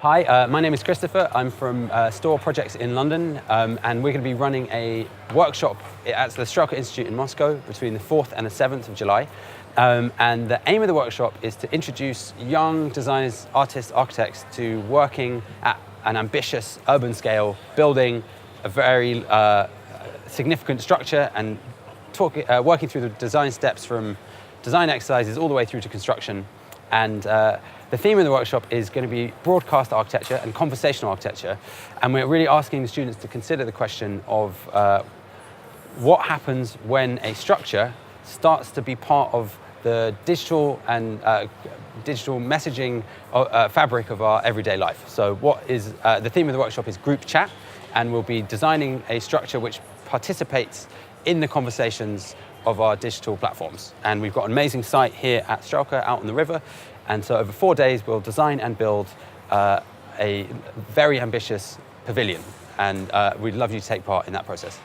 Hi, my name is Christopher. I'm from Store Projects in London, and we're going to be running a workshop at the Strelka Institute in Moscow between the 4th and the 7th of July. And the aim of the workshop is to introduce young designers, artists, architects to working at an ambitious urban scale, building a very significant structure and working through the design steps from design exercises all the way through to construction. And the theme of the workshop is going to be broadcast architecture and conversational architecture. And we're really asking the students to consider the question of what happens when a structure starts to be part of the digital and digital messaging fabric of our everyday life. So the theme of the workshop is group chat, and we'll be designing a structure which participates in the conversations of our digital platforms. And we've got an amazing site here at Strelka out on the river. And so over 4 days, we'll design and build a very ambitious pavilion. And we'd love you to take part in that process.